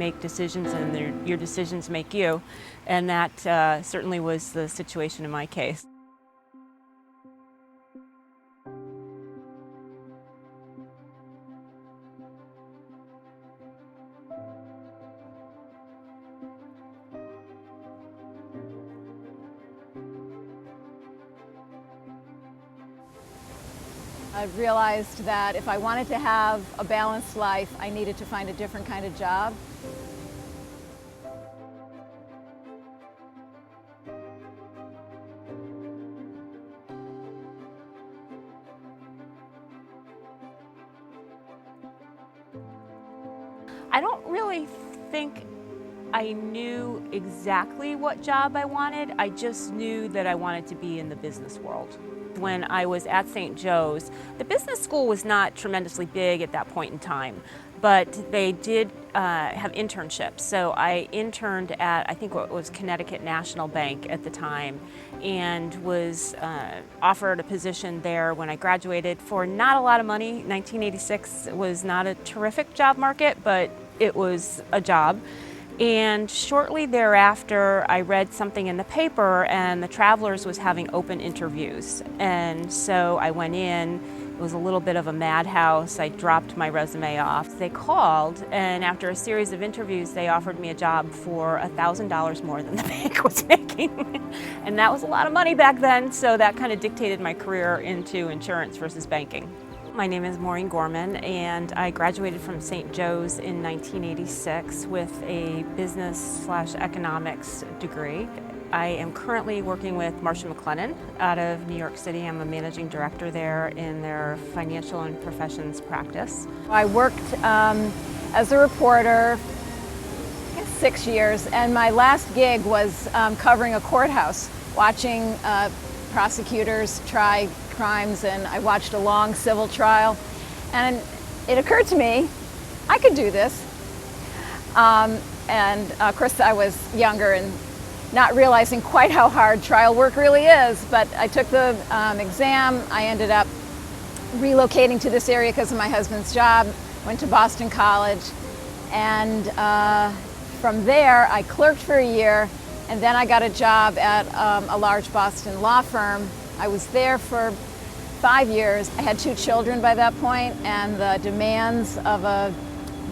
make decisions and your decisions make you. And that certainly was the situation in my case. I realized that if I wanted to have a balanced life, I needed to find a different kind of job. I don't really think I knew exactly what job I wanted. I just knew that I wanted to be in the business world. When I was at St. Joe's, the business school was not tremendously big at that point in time, but they did have internships. So I interned at, I think what was Connecticut National Bank at the time, and was offered a position there when I graduated for not a lot of money. 1986 was not a terrific job market, but it was a job. And shortly thereafter, I read something in the paper, and the Travelers was having open interviews. And so I went in. It was a little bit of a madhouse. I dropped my resume off. They called, and after a series of interviews, they offered me a job for $1,000 more than the bank was making. And that was a lot of money back then, so that kind of dictated my career into insurance versus banking. My name is Maureen Gorman, and I graduated from St. Joe's in 1986 with a business/economics degree. I am currently working with Marsh & McLennan out of New York City. I'm a managing director there in their financial and professions practice. I worked as a reporter 6 years, and my last gig was covering a courthouse, watching prosecutors try crimes, and I watched a long civil trial, and it occurred to me I could do this. And of course I was younger and not realizing quite how hard trial work really is, but I took the exam. I ended up relocating to this area because of my husband's job, went to Boston College, and from there I clerked for a year, and then I got a job at a large Boston law firm. I was there for 5 years. I had 2 children by that point, and the demands of a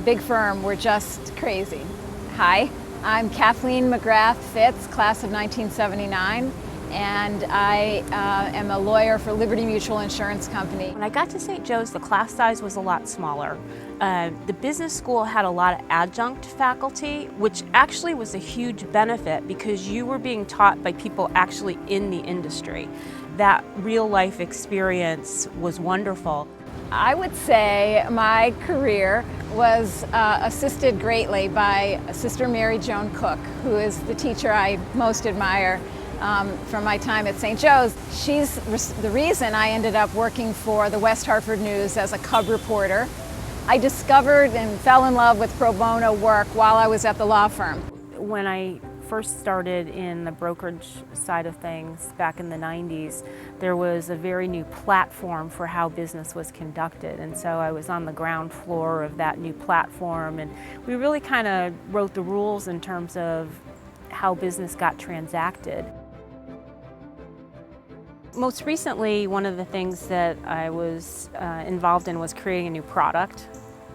big firm were just crazy. Hi, I'm Kathleen McGrath Fitts, class of 1979, and I am a lawyer for Liberty Mutual Insurance Company. When I got to St. Joe's, the class size was a lot smaller. The business school had a lot of adjunct faculty, which actually was a huge benefit because you were being taught by people actually in the industry. That real life experience was wonderful. I would say my career was assisted greatly by Sister Mary Joan Cook, who is the teacher I most admire from my time at St. Joe's. She's the reason I ended up working for the West Hartford News as a cub reporter. I discovered and fell in love with pro bono work while I was at the law firm. When I first started in the brokerage side of things back in the 90s, there was a very new platform for how business was conducted, and so I was on the ground floor of that new platform, and we really kind of wrote the rules in terms of how business got transacted. Most recently, one of the things that I was involved in was creating a new product,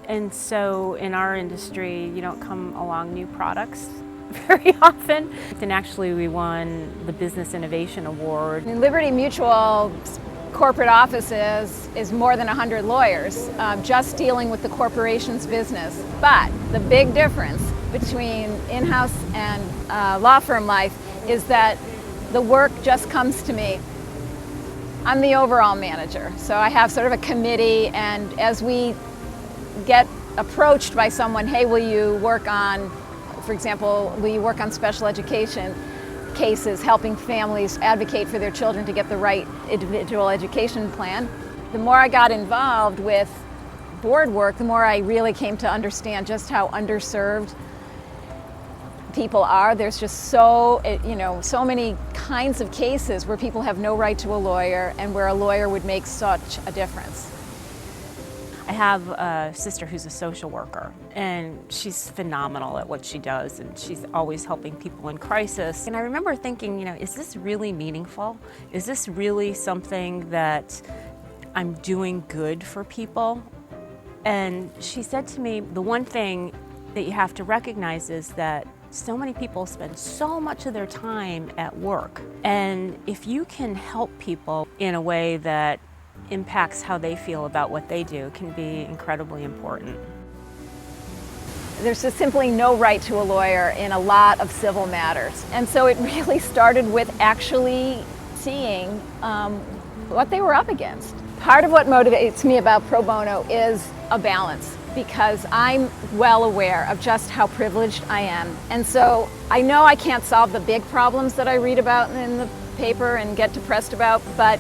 and so in our industry you don't come along new products very often. And actually we won the Business Innovation Award. In Liberty Mutual's corporate offices is more than 100 lawyers just dealing with the corporation's business. But the big difference between in-house and law firm life is that the work just comes to me. I'm the overall manager, so I have sort of a committee, and as we get approached by someone, hey, will you work on, for example, will you work on special education cases, helping families advocate for their children to get the right individual education plan? The more I got involved with board work, the more I really came to understand just how underserved people are. There's just so many kinds of cases where people have no right to a lawyer and where a lawyer would make such a difference. I have a sister who's a social worker, and she's phenomenal at what she does, and she's always helping people in crisis. And I remember thinking, is this really meaningful? Is this really something that I'm doing good for people? And she said to me, the one thing that you have to recognize is that so many people spend so much of their time at work. And if you can help people in a way that impacts how they feel about what they do, can be incredibly important. There's just simply no right to a lawyer in a lot of civil matters. And so it really started with actually seeing what they were up against. Part of what motivates me about pro bono is a balance, because I'm well aware of just how privileged I am. And so I know I can't solve the big problems that I read about in the paper and get depressed about, but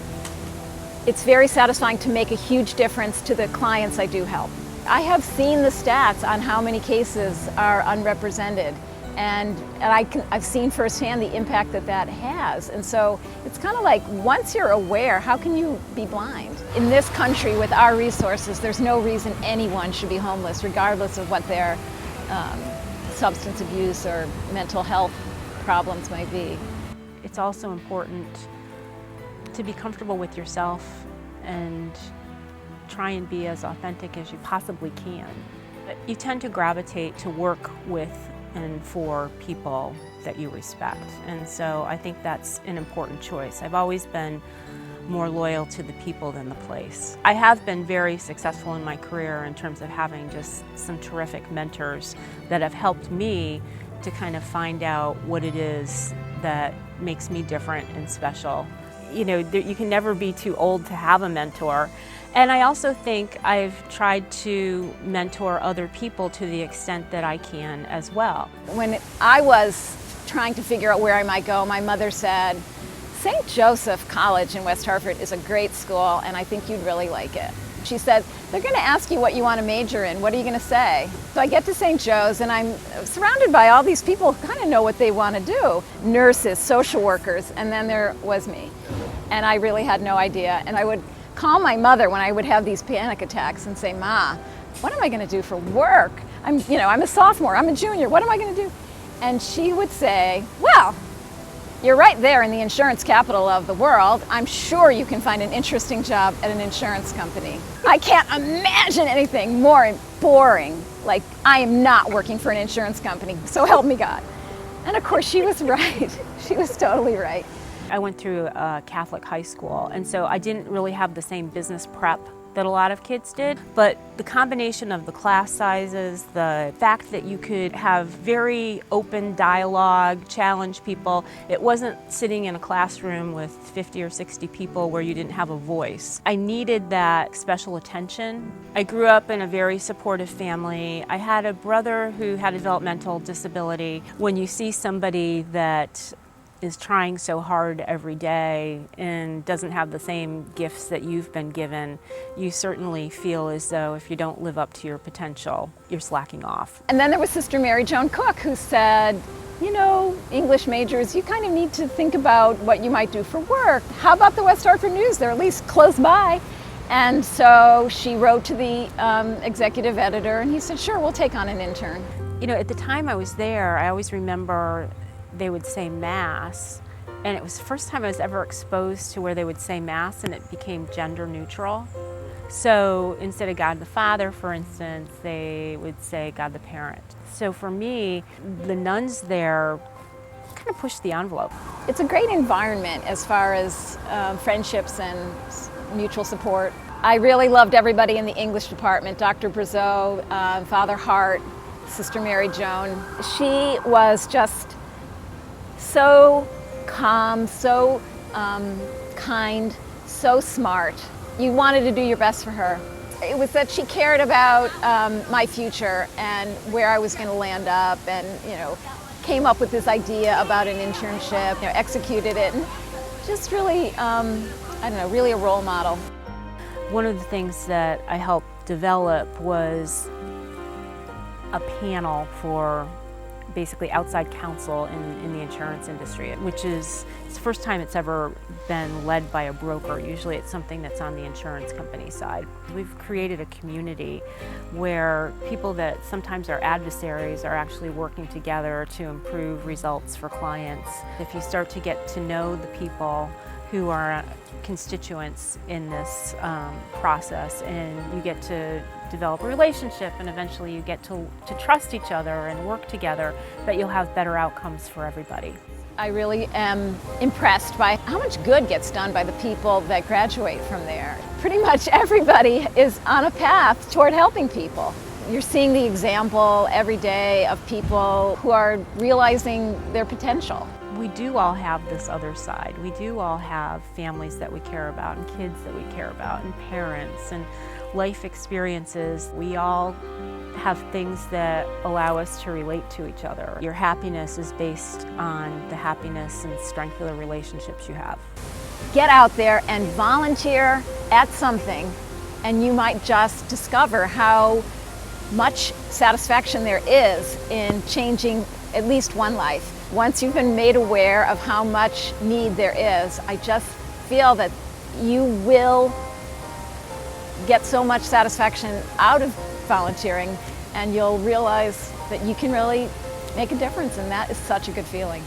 it's very satisfying to make a huge difference to the clients I do help. I have seen the stats on how many cases are unrepresented, and I've seen firsthand the impact that has. And so it's kind of like, once you're aware, how can you be blind? In this country, with our resources, there's no reason anyone should be homeless, regardless of what their substance abuse or mental health problems might be. It's also important to be comfortable with yourself and try and be as authentic as you possibly can. But you tend to gravitate to work with and for people that you respect. And so I think that's an important choice. I've always been more loyal to the people than the place. I have been very successful in my career in terms of having just some terrific mentors that have helped me to kind of find out what it is that makes me different and special. You can never be too old to have a mentor. And I also think I've tried to mentor other people to the extent that I can as well. When I was trying to figure out where I might go, my mother said, St. Joseph College in West Hartford is a great school, and I think you'd really like it. She said, they're going to ask you what you want to major in. What are you going to say? So I get to St. Joe's, and I'm surrounded by all these people who kind of know what they want to do. Nurses, social workers, and then there was me. And I really had no idea. And I would call my mother when I would have these panic attacks and say, Ma, what am I going to do for work? I'm a sophomore, I'm a junior, what am I going to do? And she would say, well, you're right there in the insurance capital of the world. I'm sure you can find an interesting job at an insurance company. I can't imagine anything more boring. Like, I am not working for an insurance company, so help me God. And of course, she was right. She was totally right. I went through a Catholic high school, and so I didn't really have the same business prep that a lot of kids did, but the combination of the class sizes, the fact that you could have very open dialogue, challenge people. It wasn't sitting in a classroom with 50 or 60 people where you didn't have a voice. I needed that special attention. I grew up in a very supportive family. I had a brother who had a developmental disability. When you see somebody that is trying so hard every day and doesn't have the same gifts that you've been given, you certainly feel as though if you don't live up to your potential, you're slacking off. And then there was Sister Mary Joan Cook, who said, English majors, you kind of need to think about what you might do for work. How about the West Hartford News? They're at least close by. And so she wrote to the executive editor, and he said, sure, we'll take on an intern. At the time I was there, I always remember they would say Mass, and it was the first time I was ever exposed to where they would say Mass and it became gender neutral. So instead of God the Father, for instance, they would say God the Parent. So for me, the nuns there kind of pushed the envelope. It's a great environment as far as friendships and mutual support. I really loved everybody in the English department, Dr. Brazeau, Father Hart, Sister Mary Joan. She was just so calm, so kind, so smart. You wanted to do your best for her. It was that she cared about my future and where I was going to land up, and came up with this idea about an internship, executed it, and just really, really a role model. One of the things that I helped develop was a panel for basically outside counsel in the insurance industry, which is it's the first time it's ever been led by a broker. Usually it's something that's on the insurance company side. We've created a community where people that sometimes are adversaries are actually working together to improve results for clients. If you start to get to know the people who are constituents in this process, and you get to develop a relationship, and eventually you get to trust each other and work together, that you'll have better outcomes for everybody. I really am impressed by how much good gets done by the people that graduate from there. Pretty much everybody is on a path toward helping people. You're seeing the example every day of people who are realizing their potential. We do all have this other side. We do all have families that we care about, and kids that we care about, and parents, and life experiences. We all have things that allow us to relate to each other. Your happiness is based on the happiness and strength of the relationships you have. Get out there and volunteer at something, and you might just discover how much satisfaction there is in changing at least one life. Once you've been made aware of how much need there is, I just feel that you will get so much satisfaction out of volunteering, and you'll realize that you can really make a difference, and that is such a good feeling.